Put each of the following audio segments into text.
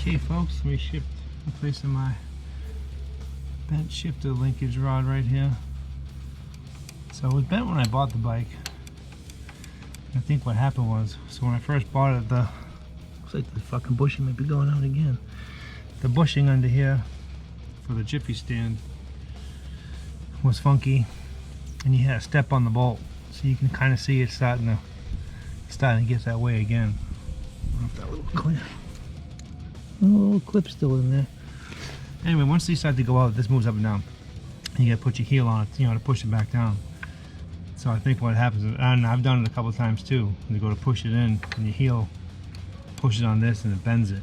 Okay folks, let me shift the place in my bent shifter linkage rod right here. So it was bent when I bought the bike. I think what happened was, so when I first bought it, looks like the fucking bushing might be going out again. The bushing under here for the jiffy stand was funky, and you had a step on the bolt, so you can kind of see it starting to get that way again. I don't know if that little clip. A little clip still in there. Anyway, once these start to go out, this moves up and down. You gotta put your heel on it, to push it back down. So I think what happens is, and I've done it a couple of times too, you go to push it in, and your heel pushes on this and it bends it.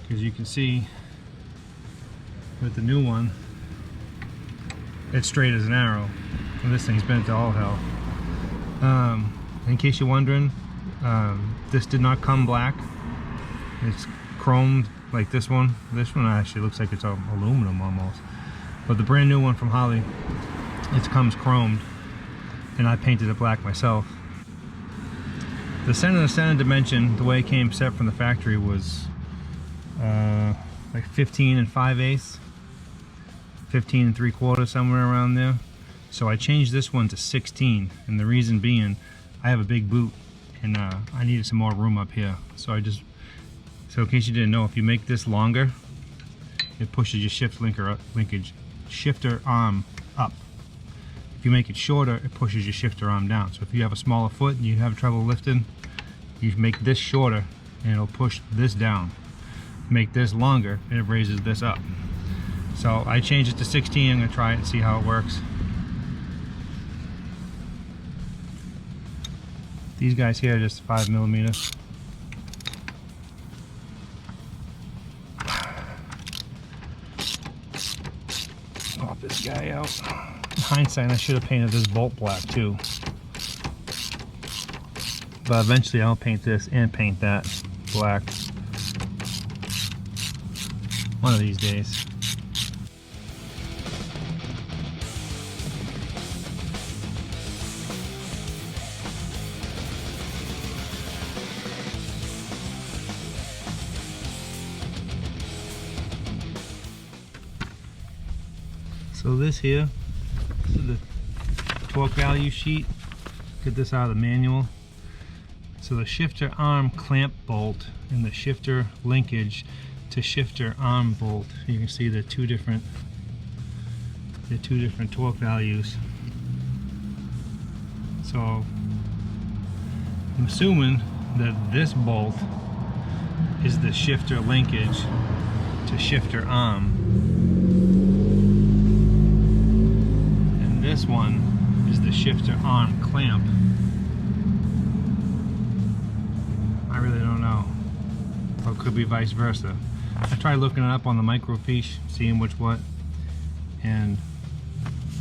Because you can see with the new one, it's straight as an arrow, and this thing's bent to all hell. In case you're wondering, this did not come black. It's chromed like this one. This one actually looks like it's aluminum almost. But the brand new one from Harley, it comes chromed, and I painted it black myself. The center dimension, the way it came set from the factory, was like 15 5/8, 15 3/4, somewhere around there. So I changed this one to 16, and the reason being, I have a big boot, and I needed some more room up here. So in case you didn't know, if you make this longer, it pushes your shifter arm up. If you make it shorter, it pushes your shifter arm down. So if you have a smaller foot and you have trouble lifting, you make this shorter and it'll push this down. Make this longer and it raises this up. So I changed it to 16. I'm gonna try it and see how it works. These guys here are just 5mm. Pop this guy out. In hindsight, I should have painted this bolt black too. But eventually I'll paint this and paint that black. One of these days. So this here, this is the torque value sheet. Get this out of the manual. So the shifter arm clamp bolt and the shifter linkage to shifter arm bolt. You can see the two different torque values. So I'm assuming that this bolt is the shifter linkage to shifter arm. This one is the shifter arm clamp. I really don't know. Or it could be vice versa. I tried looking it up on the microfiche, seeing which what, and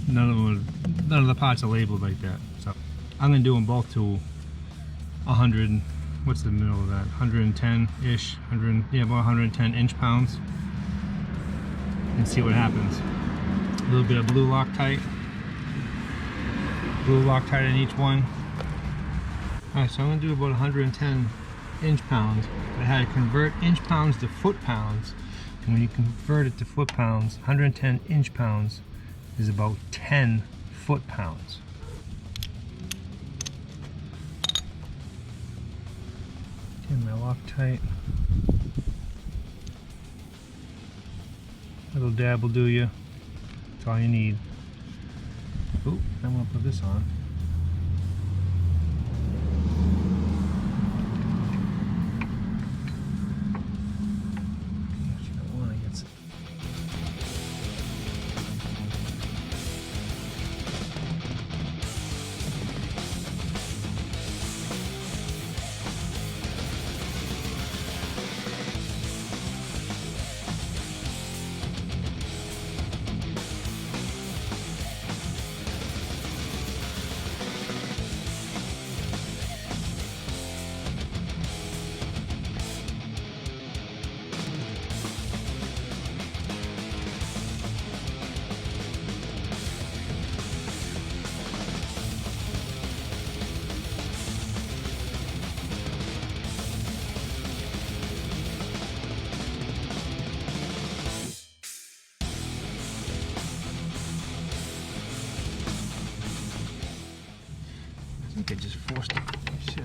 none of the parts are labeled like that. So I'm gonna do them both to 100. What's the middle of that? 110-ish. Yeah, about 110 inch-pounds, and see what happens. A little bit of blue Loctite. Blue Loctite in each one. Alright, so I'm going to do about 110 inch-pounds. I had to convert inch-pounds to foot-pounds. And when you convert it to foot-pounds, 110 inch-pounds is about 10 foot-pounds. Get my Loctite. Little dab will do you. That's all you need. Ooh, I'm gonna put this on. just forced it to shift.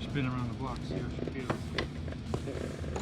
Spin around the block, see how she feels.